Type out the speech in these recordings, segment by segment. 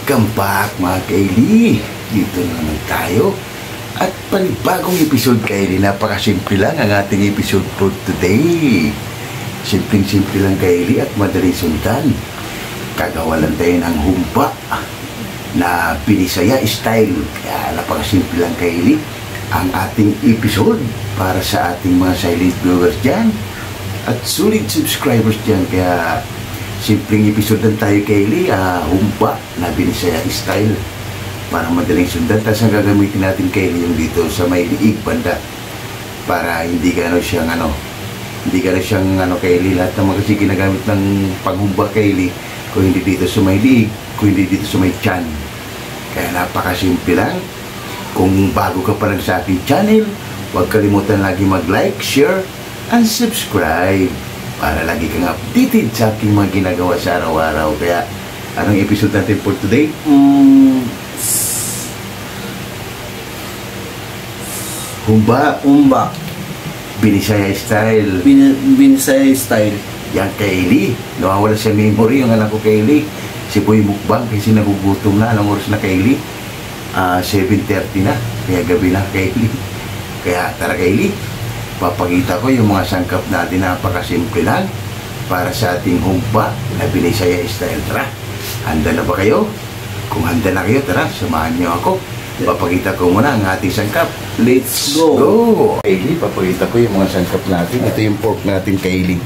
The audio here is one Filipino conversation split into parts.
Welcome back mga Kaili. Dito na naman tayo. At panibagong episode Kaili. Napakasimple lang ang ating episode for today. Simpleng-simple lang Kaili at madaling sundan. Kagawa lang tayo ng humpa na Binisaya style. Kaya napakasimple lang Kaili ang ating episode para sa ating mga silent viewers dyan at solid subscribers dyan. Kaya simpleng episode lang tayo Kaili, humpa na Binisaya style para madaling sundan. Tapos ang gagamitin natin Kaili yung dito sa may liig banda para hindi gano'n siyang Kaili. Lahat naman kasi ginagamit ng paghumba Kaili, kung hindi dito sa may liig, kung hindi dito sa may tiyan. Kaya napakasimple lang. Kung bago ka pa lang sa aking channel, huwag kalimutan lagi mag-like, share, and subscribe para lagi kang updated sa aking mga ginagawa sa araw-araw. Kaya, anong episode natin for today? Humba. Binisaya style. Binisaya style. Yan Kaili. Nawawala sa memory yung anak ko Kaili. Si Boy Mukbang kasi nagugutom na. Anong oras na Kaili? 7:30 na. Kaya gabi na Kaili. Kaya tara Kaili, papakita ko yung mga sangkap natin. Napakasimple lang para sa ating humpa na Binisaya style. Tara, handa na ba kayo? Kung handa na kayo, tara, samahan nyo ako. Papakita ko muna ang ating sangkap. Let's go! Kaili, papakita ko yung mga sangkap natin. Ito yung pork natin Kaili.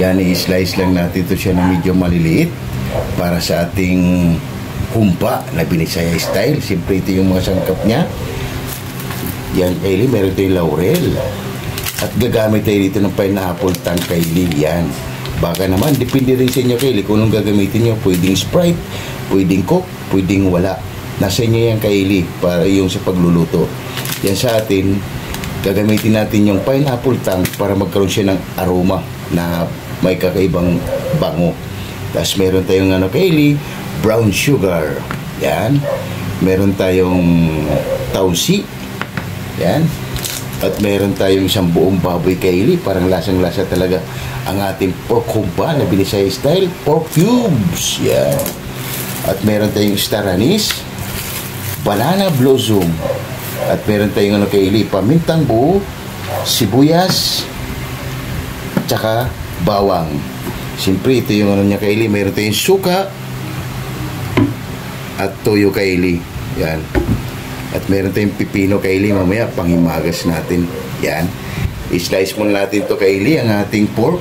Yan, i-slice lang natin ito siya na medyo maliliit para sa ating humpa na Binisaya style. Siyempre ito yung mga sangkap niya. Yan Kaili, meron tayong laurel. At gagamit tayo dito ng pineapple tang Kaili. Yan. Baka naman, depende rin sa inyo Kaili kung anong gagamitin nyo. Pwedeng Sprite, pwedeng Coke, pwedeng wala. Nasa inyo yan Kaili para yung sa pagluluto. Yan sa atin, gagamitin natin yung pineapple tang para magkaroon siya ng aroma na may kakaibang bango. Tapos meron tayong Kaili, brown sugar. Yan. Meron tayong tausi. Yan. At meron tayong isang buong baboy Kaili. Parang lasang-lasa talaga ang ating pork humpa na Binisaya style. Pork cubes. Yan. At meron tayong star anise, banana blossom. At meron tayong Kaili, pamintang buo, sibuyas, tsaka bawang. Siyempre ito yung niya Kaili. Meron tayong suka at toyo Kaili. Yan. At meron tayong pipino Kaili, mamaya panghimagas natin. Yan. I-slice muna natin to Kaili, ang ating pork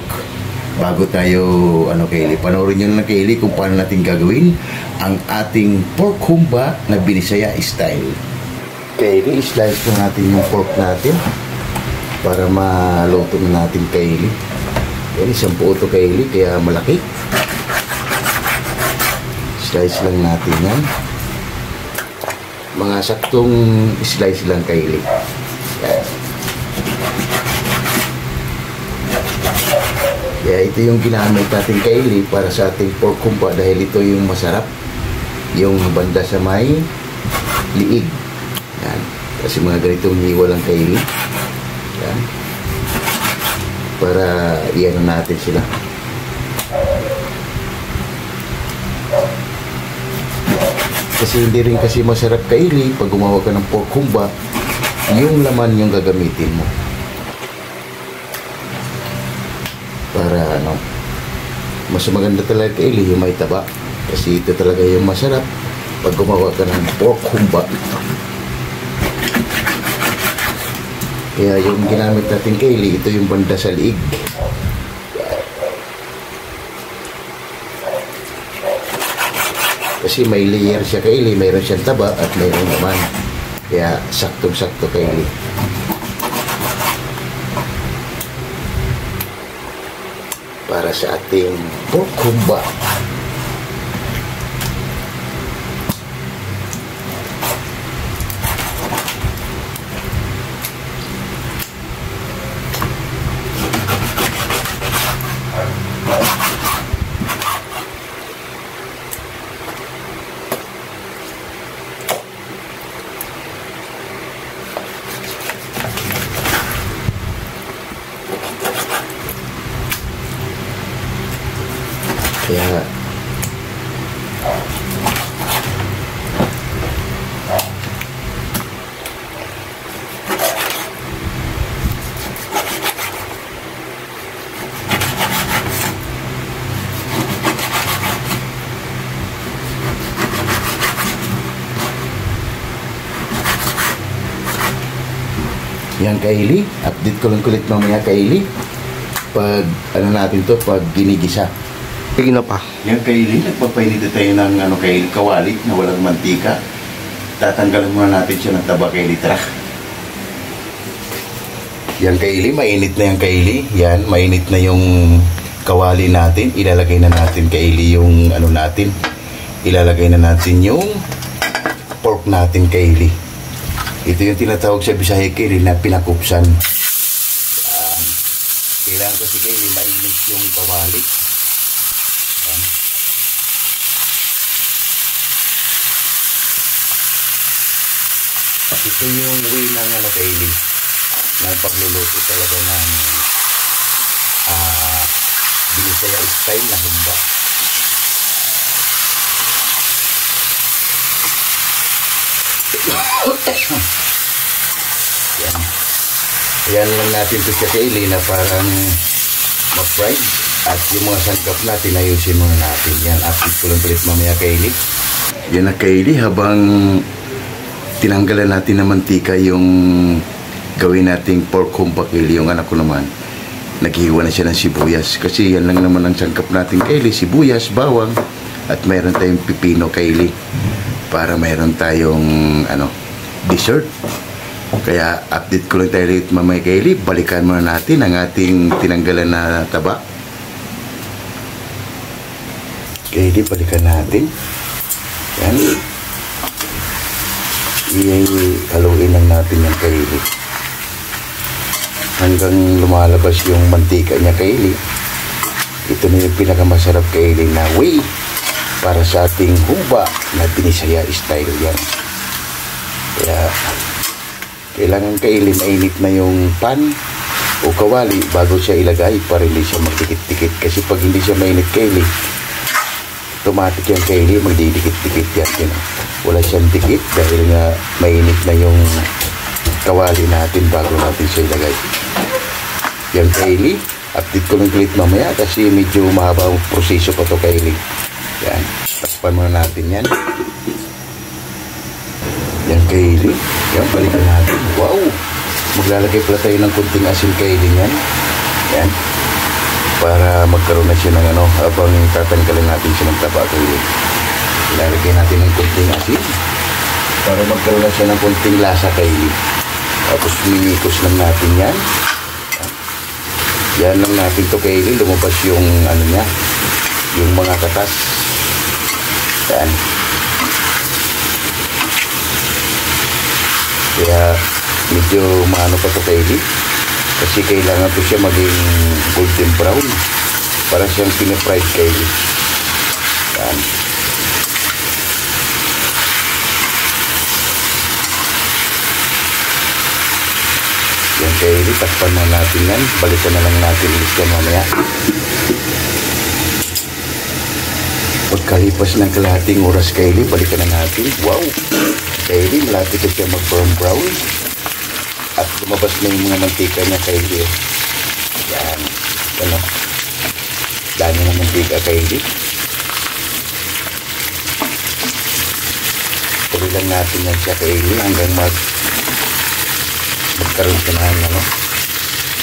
bago tayo Kaili. Panoorin nyo na Kaili kung paano natin gagawin ang ating pork humba na Binisaya style. Kaili, i-slice na natin yung pork natin para maluto na natin Kaili. Yan, isang buo to Kaili, kaya malaki. Slice lang natin yan. Mga saktong slice lang Kaili. Yan. Kaya ito yung ginamit natin Kaili para sa ating pork humpa dahil ito yung masarap. Yung banda sa may liig. Yan. Kasi mga ganitong hiwa lang Kaili. Yan. Para iyan natin sila. Kasi hindi rin kasi masarap Kaili pag gumawa ka ng pork humba, yung laman yung gagamitin mo. Para mas maganda talaga Kaili yung may taba. Kasi ito talaga yung masarap pag gumawa ka ng pork humba. Kaya yung ginamit natin Kaili, ito yung banda sa liig. Kasi may layer siya Kaili, mayroon siyang taba at mayroon naman. Kaya saktong-sakto Kaili. Para sa ating pork humba. Kaya Yan Kaili, update ko lang kulit mamaya Kaili. Pag ano natin to, pag ginigisa. Sige na pa. Yan Kaili, nagpapainit tayo ng Kaili, kawali na walang mantika. Tatanggalan muna natin siya ng taba Kaili, tara. Yan Kaili, mainit na yan Kaili. Yan, mainit na yung kawali natin. Ilalagay na natin Kaili yung natin. Ilalagay na natin yung pork natin Kaili. Ito yung tinatawag sa Bisaya Kaili na pinakupsan. Yan. Kailangan kasi Kaili mainit yung kawali. Yan. Ito yung way ng Kaili ng pagluluto talaga ng Bisaya style na humba. Yan. Yan lang natin ito sa Kaili na parang ma-fried. At yung mga sangkap natin, ayusin muna natin. Yan, update ko lang ulit mamaya Kaili. Yan na Kaili, habang tinanggalan natin ng mantika yung gawin nating pork humba Kaili, yung anak ko naman, naghihiwa na siya ng sibuyas. Kasi yan lang naman ang sangkap natin Kaili, sibuyas, bawang, at mayroon tayong pipino Kaili. Para mayroon tayong dessert. Kaya update ko lang tayo ulit mamaya Kaili. Balikan muna natin ang ating tinanggalan na taba. Kaili, balikan natin. Yan. I-haluin lang natin yung Kaili. Hanggang lumalabas yung mantika niya Kaili. Ito na yung pinakamasarap Kaili na way para sa ating humba na Binisaya style yan. Kaya kailangan Kaili mainit na yung pan o kawali bago siya ilagay para hindi siya magdikit-dikit. Kasi pag hindi siya mainit Kaili, automatic yung Kaili magdidikit-dikit yan. Wala siyang dikit dahil nga mainit na yung kawali natin bago natin siya ilagay. Yan Kaili, update ko lang ulit mamaya kasi medyo mahaba ang proseso pa to Kaili. Yan, takpan muna natin yan. Yan Kaili, yan, balikan natin. Wow, maglalagay pala tayo ng kunting asin Kaili yan. Yan, para magkaroon na siya ng habang tatanggalin natin siya ng taba Kaili. Ilalagay natin ng kunting asin para magkaroon na siya ng kunting lasa Kaili. Tapos mimikos lang natin yan. Yan lang natin to Kaili, lumabas yung niya, yung mga katas. Yan. Kaya medyo maano pa to Kaili kasi kailangan to siya maging golden brown para siyang pinafried Kaili. Yan. Yan Kaili, takpan na natin yan. Balikan na lang natin ulit yan mamaya. Pagkalipas ng kalahating oras Kaili, balikan na natin. Wow! Kaili, malapit na siya mag-brown at lumabas na yung mga mantika niya Kaili. Yan. Dami ng mantika Kaili. Tuloy lang natin yan siya Kaili hanggang magkaroon siya ng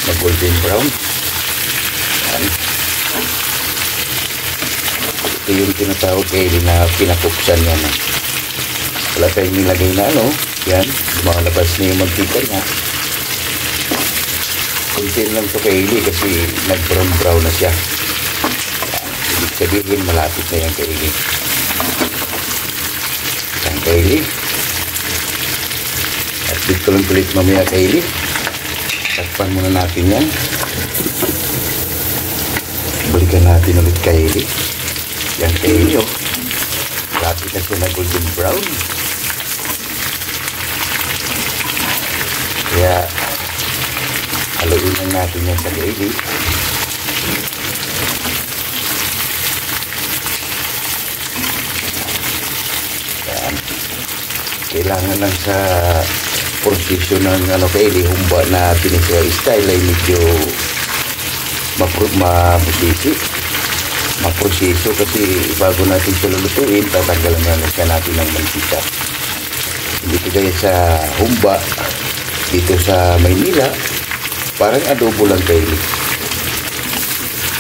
mag-golden brown. Yan. Ito yung tinatawag Kaili na pinakupsan yan. Wala tayong nilagay na yan, lumalabas na yung mantika niya. Kunti lang ito Kaili kasi nag-brown na siya. Yan. Ibig sabihin malapit na yan Kaili. Yan Kaili. At dito lang ulit mamaya Kaili. Takpan muna natin yan. Balikan natin ulit Kaili. Yan Kaili lapit na siya na golden brown. Kaya haluin lang natin yan sa Kaili. Yan. Kailangan lang sa posisyon ng Kaili humba na Binisaya style ay medyo maproseso kasi bago natin siya lulutuin, tatanggalan na siya natin ng mantika. Hindi kagaya sa humba dito sa Maynila, parang adobo lang Kaylee.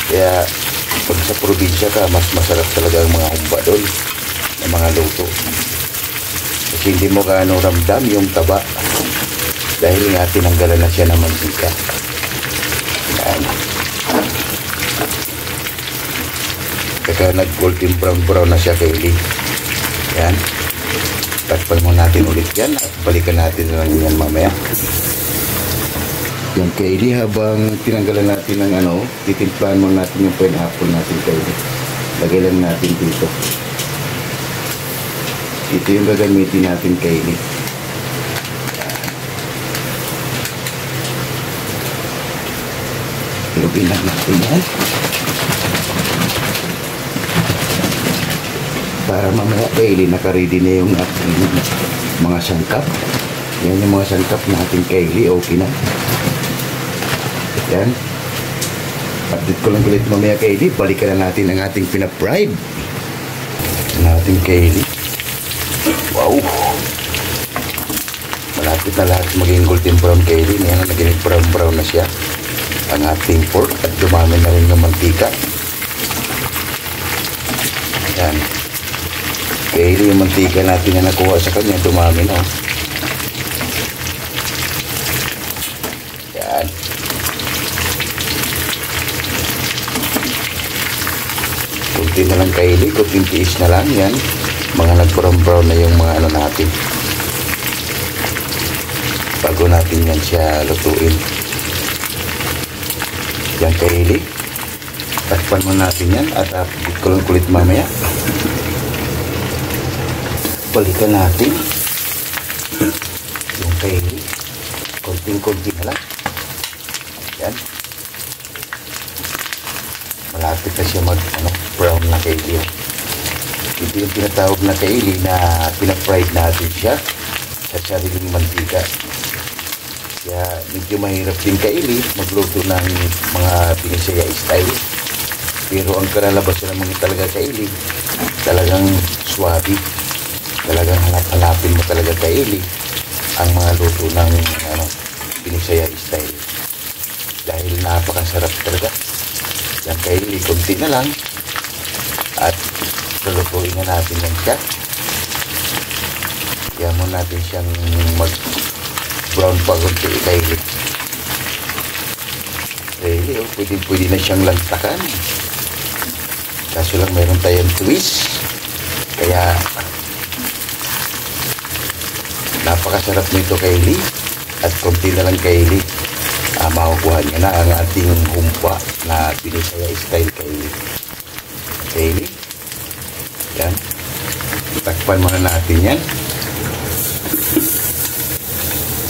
Kaya pag sa probinsya ka, mas masarap talaga ang mga humba doon, ng mga luto. Kasi hindi mo gaano ramdam yung taba dahil nga tinanggalan na siya ng mantika. Yan. Kaya nag-golden brown na siya Kaylee. Yan. Takpan mo natin ulit yan at balikan natin na lang yan mamaya. Yan Kaylee, habang tinanggalan natin ng titimplahan mo natin yung pineapple natin Kaylee. Lagay lang natin dito. Ito yung gagamitin natin Kaylee. Ilugin lang natin yan. Para mamaya Kaylee, nakaready na yung ating mga sangkap. Yan yung mga sangkap natin Kaylee, okay na. Yan. Update ko lang ulit mamaya Kaylee. Balikan na natin ang ating pinapride natin Kaylee. Wow! Malapit na lahat maging golden brown Kaylee. Yan, naging brown na siya ang ating pork at dumami na rin yung mantika. Yan. Kaylee, yung mantika natin na nakuha sa kanya, dumami na. Yan. Kunti na lang Kaylee, kunting tiis na lang. Yan. Mga nag-brown na yung mga natin. Bago natin yan siya lutuin. Yan Kaylee. Takpan mo natin yan at update ko lang kulit mamaya. Balikan natin yung Kaylee. Konting-konti na lang. Yan. Malapit na siya brown na Kaylee. Ito yung tinatawag na Kaylee na pinapride natin siya sa sariling mantika. Kaya medyo mahirap din Kaylee magluto ng mga Binisaya style. Pero ang kalalabasan naman talaga Kaylee, talagang swabe. Talagang hanap-hanapin mo talaga Kaylee ang mga luto ng Binisaya style. Dahil napakasarap talaga. Yan Kaylee, konti na lang. At lulutuin na natin yan siya. Kaya mo natin siyang mag-brown pa konti Kaylee. Kaylee, pwede na siyang lantakan. Kaso lang mayroon tayong twist. Kaya napakasarap nito Kaylee. At konti na lang Kaylee, makukuha niya na ang ating humpa na Binisaya style Kaylee. Kaylee, yan. Takpan muna natin yan.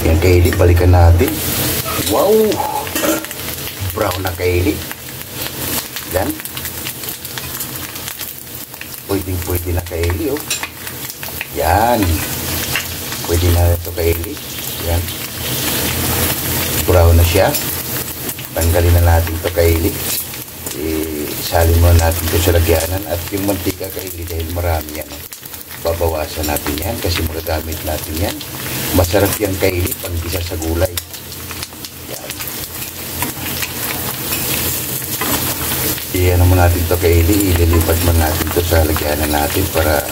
Yan Kaylee, balikan natin. Wow! Brown na Kaylee. Yan. Pwede na Kaylee, oh. Yan. Pwede na ito Kaylee. Yan. Brown na siya. Tanggalin na natin ito Kaylee. Isalin mo natin ito sa lagyanan. At yung mantika Kaylee, dahil marami yan, babawasan natin yan kasi magagamit natin yan. Masarap yan Kaylee pag gisa sa gulay. Yan. Iyan naman natin ito Kaylee. Ililipat man natin ito sa lagyanan natin para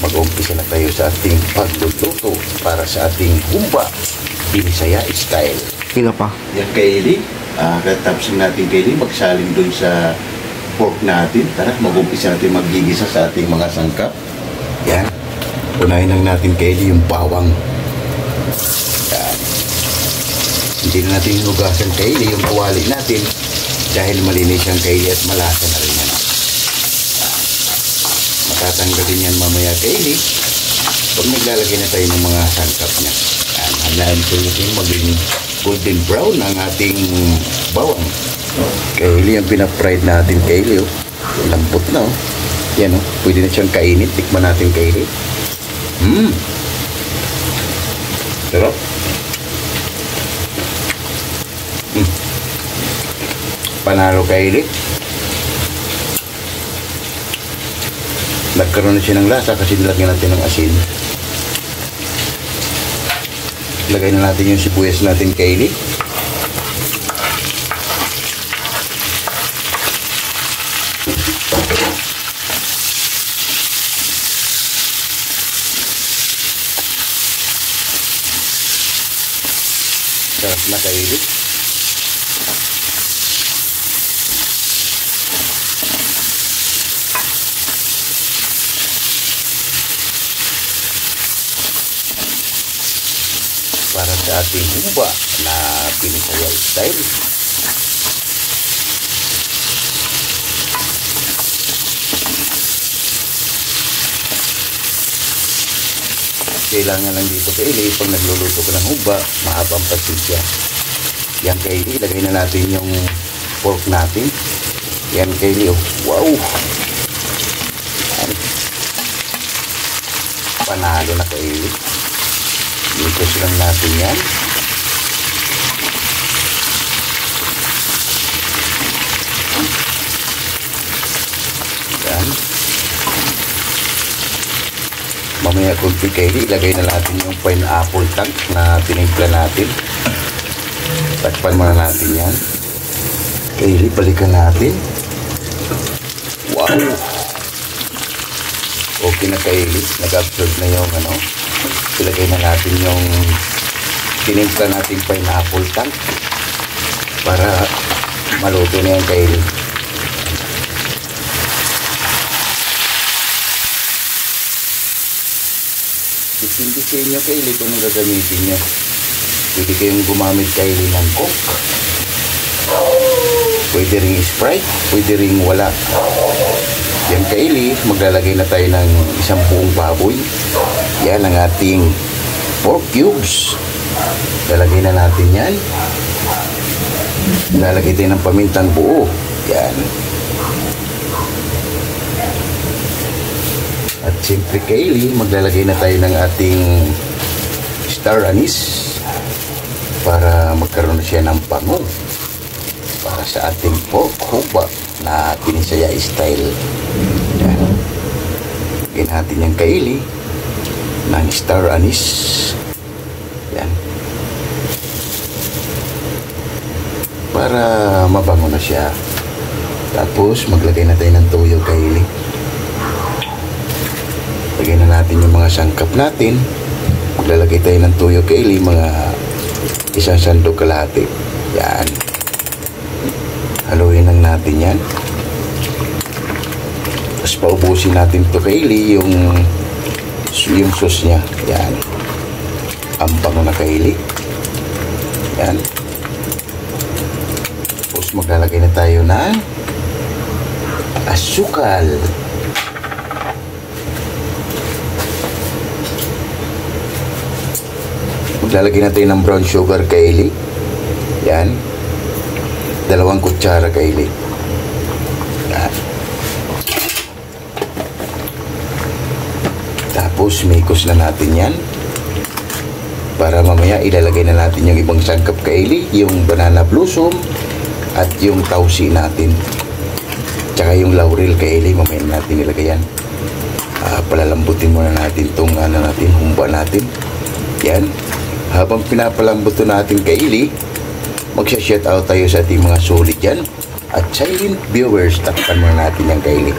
mag-umpisa na tayo sa ating pagluluto para sa ating humba Binisaya style. Kila pa. Yan Kaylee, katapos natin Kaylee magsalin dun sa pork natin. Tara, mag-umpisa natin maggigisa sa ating mga sangkap. Yan. Unahin lang natin Kaylee yung bawang. Yan. Hindi na natin hinugasan Kaylee yung kawali natin dahil malinis yung Kaylee at malasa na rin yan. Matatanggalin yan mamaya Kaylee pag naglalagay na tayo ng mga sangkap niya. Yan. Hanaan ko natin maging golden brown ang ating bawang. Kaylee, ang pinapride natin Kaylee, oh. Lambot na, oh. Yan, oh. Pwede na siyang kainit. Tikman natin Kaylee. Sarap. Panalo Kaylee. Nagkaroon na siya ng lasa kasi nilagyan natin ng asin. Lagay na natin yung sibuyas natin, Kaylee. Sarap na, Kaylee. Para sa ating humba na Binisaya style. Kailangan lang dito, Kaylee, pag nagluluto ka ng humba, mahabang pasensya. Yan, Kaylee, ilagay na natin yung pork natin. Yan, Kaylee, oh. Wow! Yan. Panalo na, Kaylee. Ikos lang natin yan. Yan. Mamaya kunti, Kaylee, ilagay na natin yung pineapple tank na tinimpla natin. Takpan muna natin yan. Kaylee, balikan natin. Wow! Okay na, Kaylee. Nag-absorb na yung ano. Ilagay na natin yung tinimpla natin pineapple tank para maluto na yan, Kaylee. Depende sa inyo, Kaylee, kung anong gagamitin nyo. Pwede kayong gumamit, Kaylee, ng Coke. Pwede ring Sprite. Pwede ring wala. Yan, Kaylee, maglalagay na tayo ng isang buong baboy. Yan ang ating pork cubes. Lalagay na natin yan. Lalagay tayo ng pamintang buo. Yan. At siyempre, Kaylee, maglalagay na tayo ng ating star anise para magkaroon na siya ng bango para sa ating pork humba na Binisaya style. Yan. Lagyan natin yung, Kaylee, ng star anise. Yan. Para mabango na siya. Tapos maglagay na tayo ng toyo, Kaylee. Lagay na natin yung mga sangkap natin. Maglalagay tayo ng toyo, Kaylee, mga isang sandok kalahati. Yan. Haluin lang natin yan. Tapos paubusin natin to, Kaylee, yung sauce niya. Yan. Ang bango na, Kaylee. Yan. Tapos maglalagay na tayo ng asukal. Maglalagay na tayo ng brown sugar, Kaylee. Yan. 2 kutsara, Kaylee. Yan. Tapos, mikos na natin yan. Para mamaya, ilalagay na natin yung ibang sangkap, Kaylee. Yung banana blossom at yung tausi natin. Tsaka yung laurel, Kaylee. Mamaya natin ilagay yan. Palalambutin muna natin itong humba natin. Yan. Habang pinapalambot natin, Kaylee, magsha-shoutout tayo sa ating mga solid dyan. At silent viewers, takpan muna natin yung, Kaylee.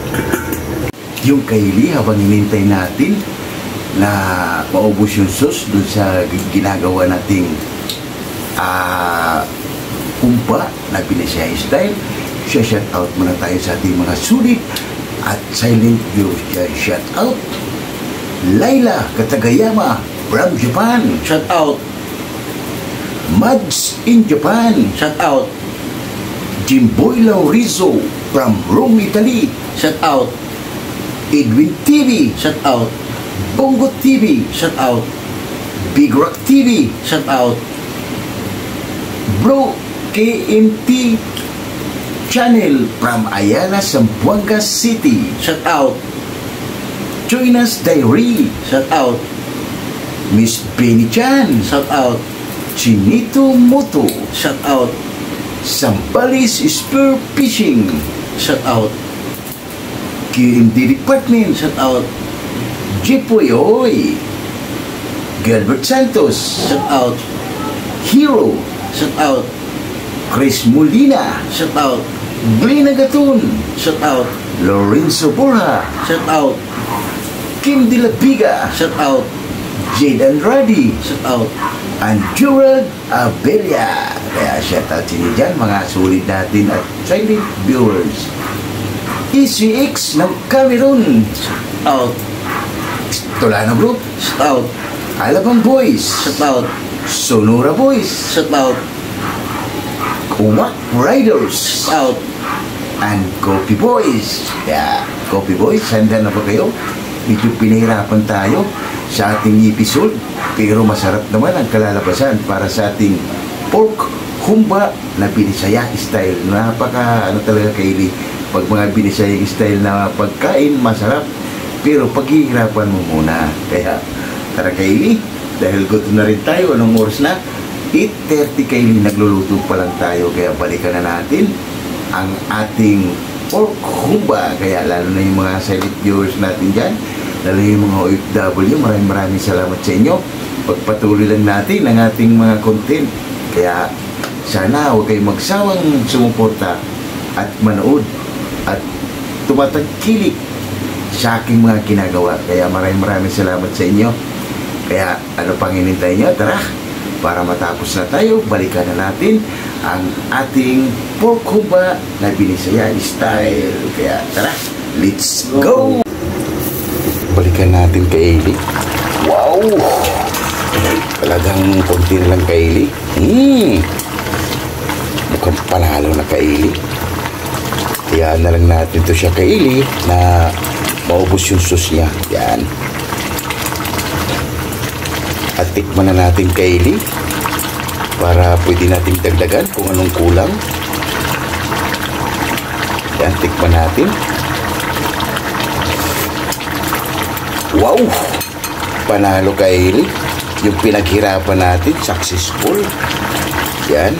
Yung, Kaylee, habang hinintay natin na maubos yung sauce dun sa ginagawa nating humba na Binisaya style, shoutout muna tayo sa ating mga solid at silent viewers dyan. Shoutout Laila Katagayama from Japan. Shoutout Mads in Japan. Shoutout Jimboy Laurizo from Rome, Italy. Shoutout Edwin TV. Shoutout Bongo TV. Shoutout Big Rock TV. Shoutout Bro KMT Channel from Ayala, Zamboanga City. Shoutout Joinas Diary. Shoutout Miss Benny Chan. Shoutout Chinito Moto. Shoutout Sambales Spear Fishing. Shoutout QMD Department. Shoutout Jepoy Oy. Gilbert Santos, Shout out. Hero, Shout out. Chris Molina, Shout out. Glenn Agaton, Shout out. Lorenzo Borja, Shout out. Kim De La Viga, Shout out. Jade Andrade, Shout out. and Gerald Abella. Kaya shoutout sa inyo dyan, mga sulit natin at silent viewers. ECX ng Cameroon, Out. Tolano Group, Shout out. Alabang Boys, Shout out. Sonora Boys, Shout out. Umak Riders, Out. and Coffee Boys. Kaya, Coffee Boys, handa na ba kayo? Medyo pinahirapan tayo sa ating episode, pero masarap naman ang kalalabasan para sa ating pork humba na Binisaya style. Napaka, talaga Kaylee, pag mga Binisaya style na pagkain, masarap. Pero paghihirapan mo muna. Kaya, tara Kaylee, dahil gutom na rin tayo, anong oras na? 8:30 Kaylee, nagluluto pa lang tayo. Kaya balikan na natin ang ating pork humba. Kaya lalo na yung mga silent viewers natin dyan, lalo yung mga OFW, maraming salamat sa inyo. Pagpatuloy lang natin ang ating mga content. Kaya sana huwag kayong magsawang sumuporta at manood at tumatagkilik sa aking mga ginagawa. Kaya maraming salamat sa inyo. Kaya ano pang hinintay nyo? Tara, para matapos na tayo, balikan na natin ang ating pork humba na Binisaya style. Kaya tara, let's go! Balikan natin kay Eli. Wow! Talagang konti na lang kay Eli. Mukhang panalo na kay Eli. Kaya na lang natin to siya kay Eli na maubos yung sauce niya. Yan. At tikman na natin kay Eli para pwede natin dagdagan kung anong kulang. Yan, tikman natin. Wow! Panalo kay Eli. Yung pinaghirapan natin, successful. Yan.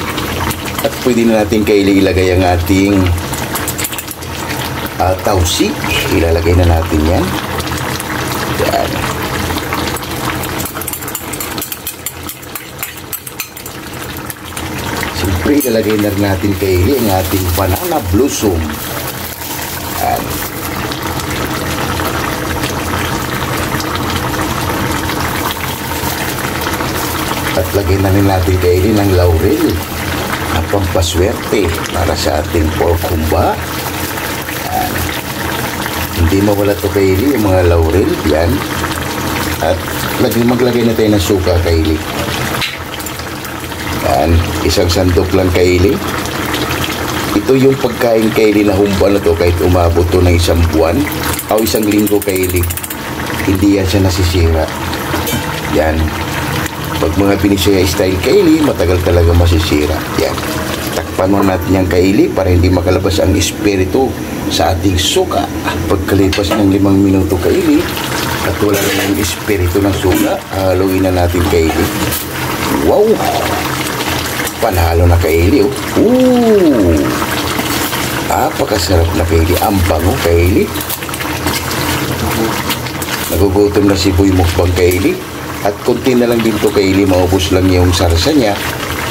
At pwede na natin kay Eli ilagay ang ating tausi. Ilalagay na natin yan. Yan. Siyempre, ilalagay na rin natin kay Eli ang ating banana blossom. Yan. At lagay na rin natin kay Eli ng laurel na pampaswerte para sa ating pork humba. Yan. Hindi mawala to kay Eli, yung mga laurel. Yan. At maglagay na tayo ng suka kay Eli. Yan. Isang sandok lang kay Eli. Ito yung pagkain kay Eli na humba na to kahit umabot to ng isang buwan o isang linggo kay Eli. Hindi yan siya nasisira. Yan. Pag mga Binisaya style kay Eli, matagal talaga masisira. Yan. Takpan mo natin yung kay Eli para hindi makalabas ang espiritu sa ating suka. Pagkalipas ng 5 minuto kay Eli, at wala na yung espiritu ng suka, haluin na natin kay Eli. Wow! Panalo na kay Eli. Napakasarap na kay Eli. Ang bango kay Eli. Nagugutom na si Boy Mukbang kay Eli. At konti na lang din to kay Eli, maubos lang yung sarsa niya,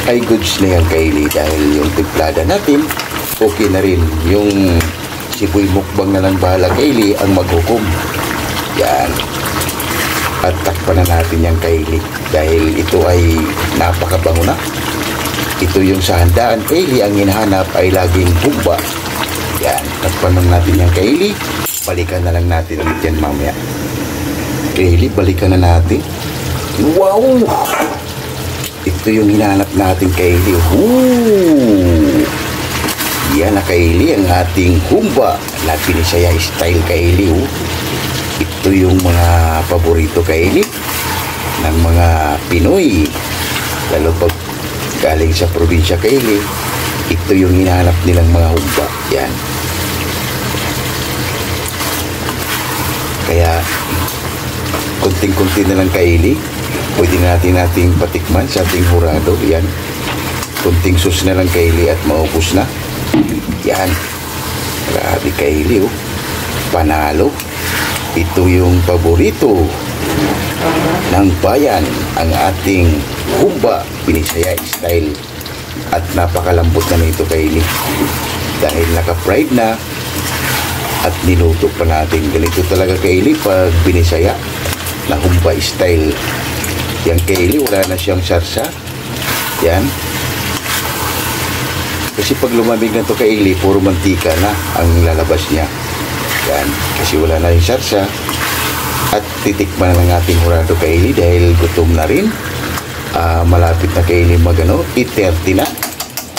ay goods na yan kay Eli. Dahil yung timplada natin, okay na rin. Yung si Boy Mukbang na lang bahala kay Eli ang maghukom. Yan. At takpan na natin yan kay Eli. Dahil ito ay napakabango na. Ito yung sa handaan kay Eli, ang hinahanap ay laging humba. Yan. Takpan na natin yan kay Eli. Balikan na lang natin ulit yan mamaya. Kay Eli, balikan na natin. Wow! Ito yung hinahanap natin kay Eli. Yan na kay Eli ang ating humba na Binisaya style kay Eli. Ito yung mga paborito kay Eli ng mga Pinoy. Lalo pag galing sa probinsya kay Eli, ito yung hinahanap nilang mga humba. Yan. Kaya kunting-kunti na lang kay Eli. Pwede nating patikman sa ating hurado. Yan. Kunting sus na lang kay Eli at maubos na. Yan. Grabe kay Eli. Panalo. Ito yung paborito ng bayan ang ating humba Binisaya style. At napakalambot na nito Kaylee. Dahil naka-fried na at niluto pa natin. Ganito talaga Kaylee pag Binisaya na humba style. Yan Kaylee, wala na siyang sarsa. Yan. Kasi pag lumamig na to Kaylee, puro mantika na ang lalabas niya. Yan. Kasi wala na yung sarsa. At titikman na ng ating hurado Kaylee dahil gutom na rin. Malapit na Kaylee magano, 8:30 na.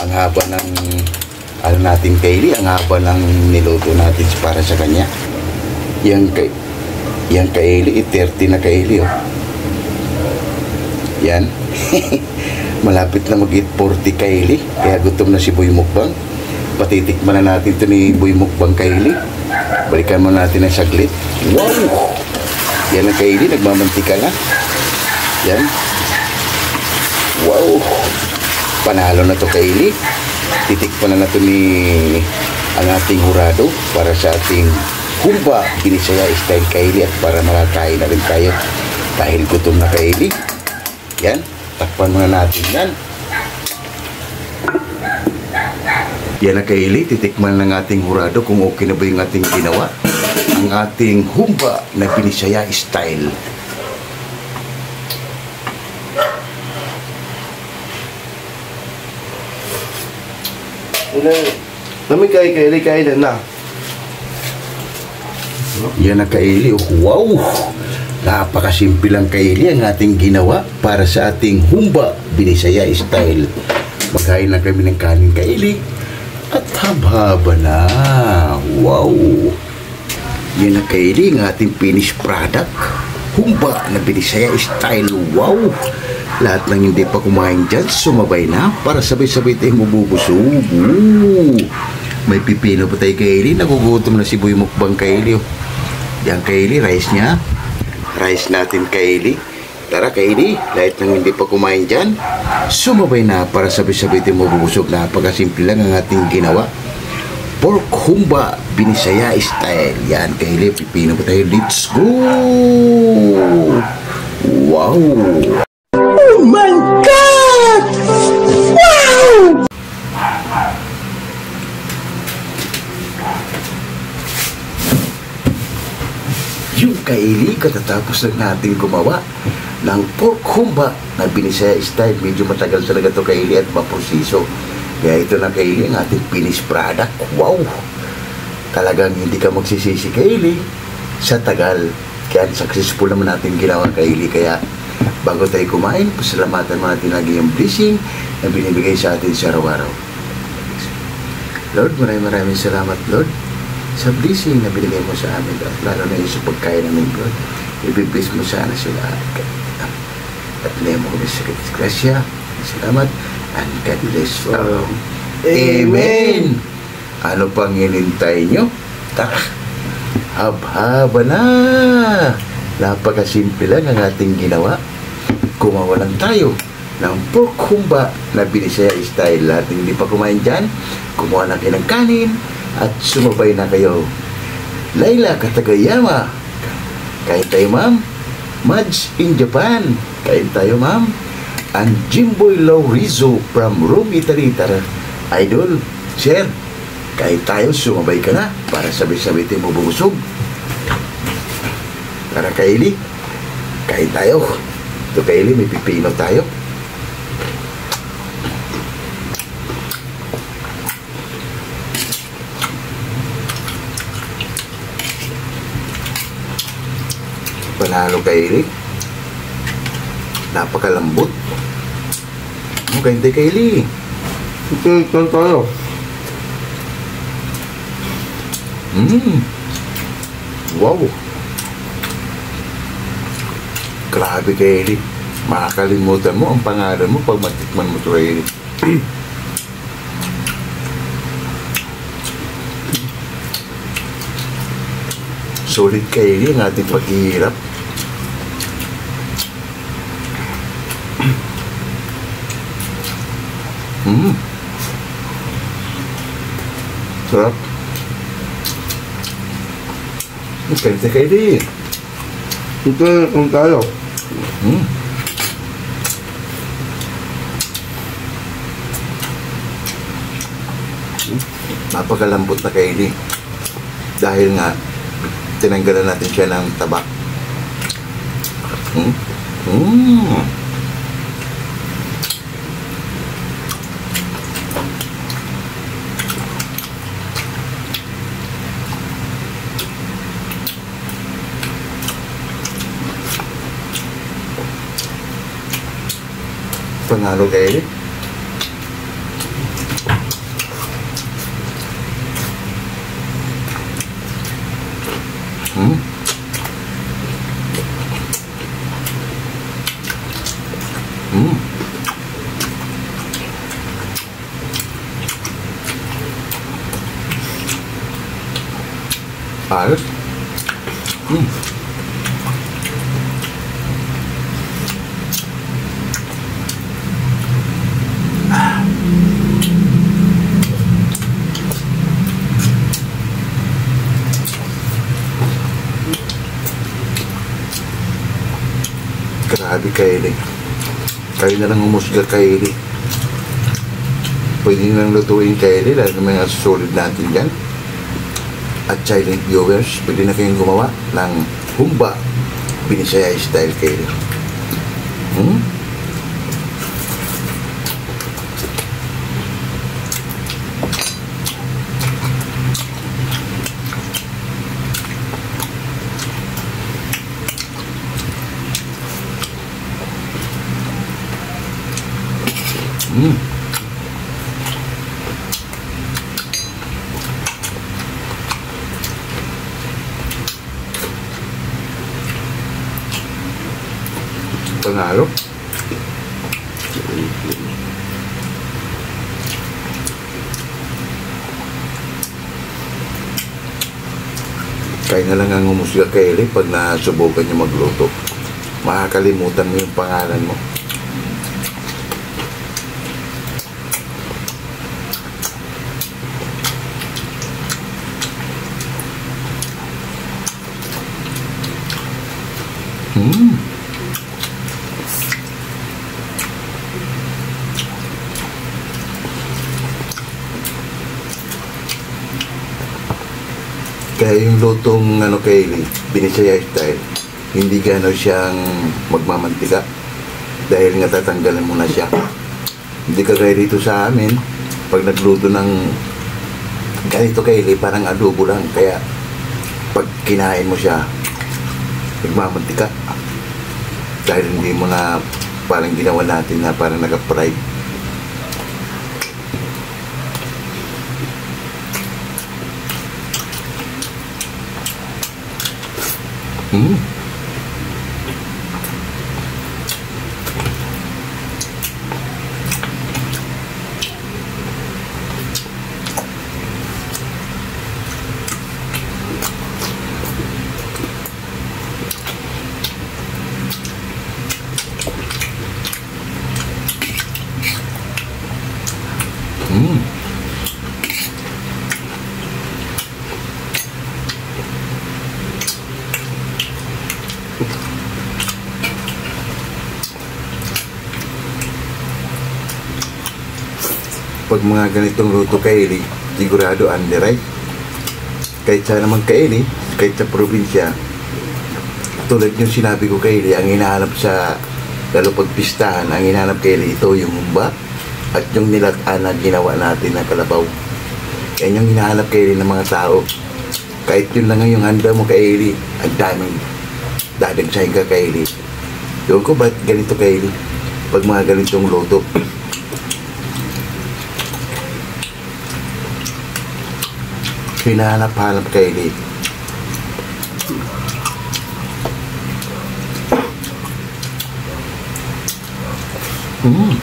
Ang haba ng natin Kaylee, ang haba ng niluto natin para sa kanya. Yan Kaylee, 8:30 na Kaylee oh. Yan. Malapit na mag-8:40 Kaylee. Kaya gutom na si Boy Mukbang. Patitikman na natin ito ni Boy Mukbang Kaylee. Balikan mo natin ang saglit. Wow! Yan ang Kaylee, nagmamantika na. Yan. Wow! Panalo na to Kaylee. Titikpan na ito ni ang ating hurado para sa ating humba Binisaya style Kaylee at para makakain na rin tayo dahil gutom na Kaylee. Yan. Takpan muna natin yan. Yan na Kaylee, titikman ng ating hurado kung okay na ba yung ating ginawa. Ang ating humba na Binisaya style. Nami Kaylee, kailan na? Yan na Kaylee. Wow! Napakasimple lang Kaylee ang ating ginawa para sa ating humba Binisaya style. Magkain na kami ng kanin Kaylee at haba-haba na. Wow! Yan na Kaylee ang ating finished product. Humba na Binisaya style. Wow! Lahat ng hindi pa kumain dyan, sumabay na para sabay-sabay tayong mabubusog. May pipino pa tayo Kaylee. Nagugutom na si Boy Mukbang Kaylee. Yan Kaylee, rice niya. Rice natin Kaylee. Tara Kaylee, lahat ng hindi pa kumain dyan, sumabay na para sabay-sabay tayong mabubusog. Napakasimple lang ang ating ginawa. Pork humba Binisaya style. Yan Kaylee, pipino pa tayo. Let's go! Wow! Oh my God! Wow! Yung Kaylee, katatapos lang natin gumawa ng pork humba na Binisaya style. Medyo matagal talaga to Kaylee at maprosiso. Kaya ito na Kaylee ang ating finished product. Wow! Talagang hindi ka magsisisi Kaylee sa tagal. Kaya successful naman natin ginawa Kaylee. Kaya bago tayo kumain, pasalamatan mo natin lagi yung blessing na binibigay sa atin sa araw-araw. Lord, maraming salamat Lord sa blessing na binigay mo sa amin at lalo na yung sa pagkain namin Lord. Ibibless mo sana sila at laya mo kami sa grasya. Salamat and God bless you. Amen! Ano pang hinintay nyo? Tara! Hab-haba na! Napakasimple lang ang ating ginawa. Gumawa lang tayo ng pork humba na Binisaya style. Lahat ng hindi pa kumain dyan, kumuha na kayo ng kanin at sumabay na kayo. Layla Katagayama, kain tayo ma'am. Mads in Japan, kain tayo ma'am. And Jimboy Laurizo from Rome, Italy. Tara, idol, sir, kain tayo, sumabay ka na para sabay-sabay tayo mabubusog. Tara Kaylee, kain tayo. Ito Kaylee, may pipino tayo. Panalo Kaylee. Napakalambot. Kain tayo Kaylee. Ito tayo. Wow. Grabe Kaylee. Makakalimutan mo ang pangalan mo pag matikman mo ito Kaylee. Solid Kaylee ang ating paghihirap. Sarap. Magkanta Kaylee. Ito tayo. Hmm. Napakalambot na kaili. Dahil nga, tinanggalan natin siya ng taba. Hmm? Hmm. Panalo kaili. Hmm? Hmm? Ayos. Hmm. Grabe kaili. Kayo na lang humusga kaili. Pwede nyo lang lutuin kaili dahil may susunod natin dyan. At silent viewers, pwede na kayong gumawa ng humba Binisaya style kaili. Hmm? Hmm. Panalo. Kaya na lang ang humusga kaili pag nasubukan nyo magluto. Makakalimutan mo yung pangalan mo. Hmm. Kaya yung lutong kaili, Binisaya style, hindi gano'n siyang magmamantika dahil nga tatanggalan mo na siya. Hindi kagaya dito sa amin, pag nagluto ng ganito kaili, parang adobo lang. Kaya pag kinain mo siya, nagmamantika dahil hindi mo na parang ginawa natin na parang naka-fry. Hmm. Hmm. Pag mga ganitong luto kaili, sigurado underripe. Kahit sa naman kaili, kahit sa probinsya, tulad yung sinabi ko kaili, ang hinahanap sa lalo pag pistahan, ang hinahanap kaili, ito yung humba at yung nilataan na ginawa natin na kalabaw. Yan yung hinahanap kaili ng mga tao. Kahit yun lang yung handa mo kaili, ang daming dadagsahin ka kaili. Doon ko ba't ganito kaili? Pag mga ganitong luto, hinahanap-hanap kaili. Hmm.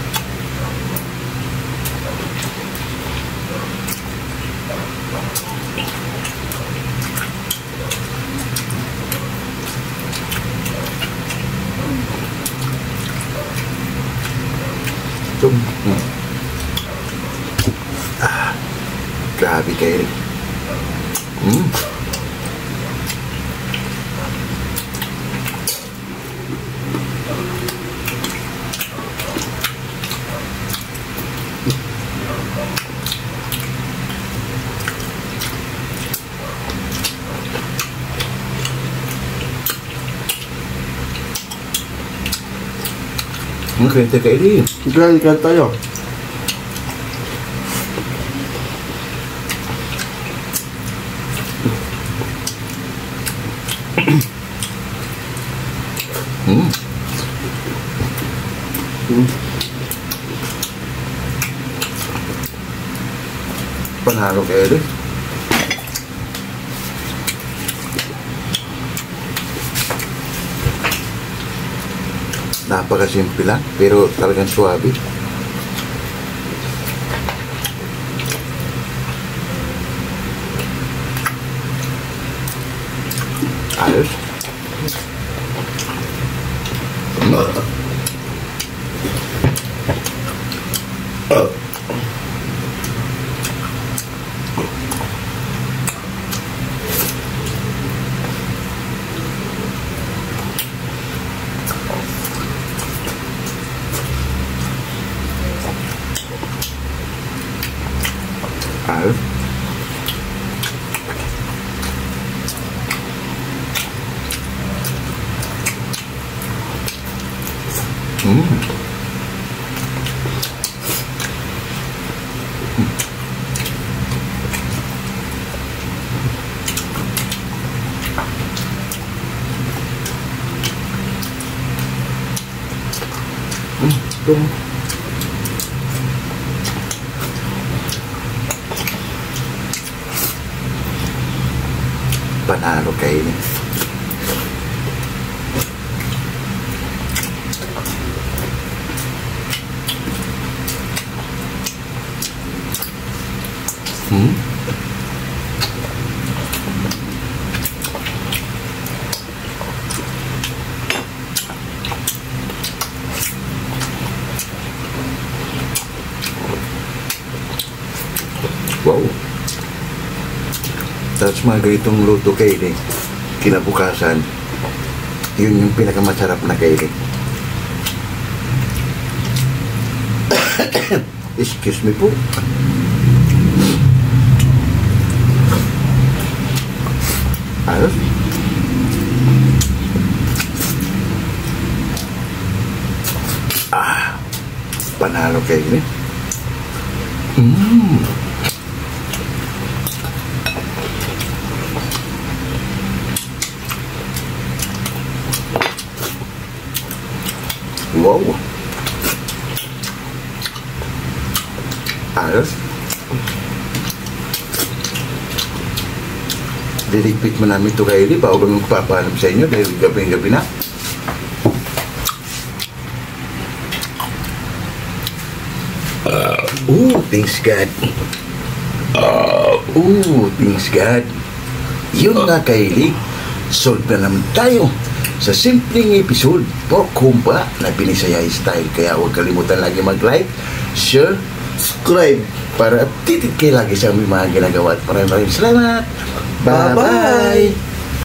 Grabe kaili. Hmm. Kwenta kay Eli. Ikan tayo. Panalo kay Eli. Napakasimple lang, pero talagang suwabe. Ayos. Ayos. Panalo kay Eli. Wow. Tapos mga ganitong luto kay Eli, kinabukasan, yun yung pinakamasarap na kay Eli. Excuse me po. Ayos. Panalo kay Eli. Wow. Ayos. Diligpit mo namin ito kay Eli bago kami magpapaalam sa inyo dahil gabi-gabi na. Thanks God. Thanks God. Yun nga kay Eli, solve na naman tayo sa simpleng episode Pork Humpa na Binisayay Style. Kaya huwag kalimutan lagi mag-like, share, subscribe para titit kayo lagi sa aming mga ginagawa. At maraming salamat. Bye-bye!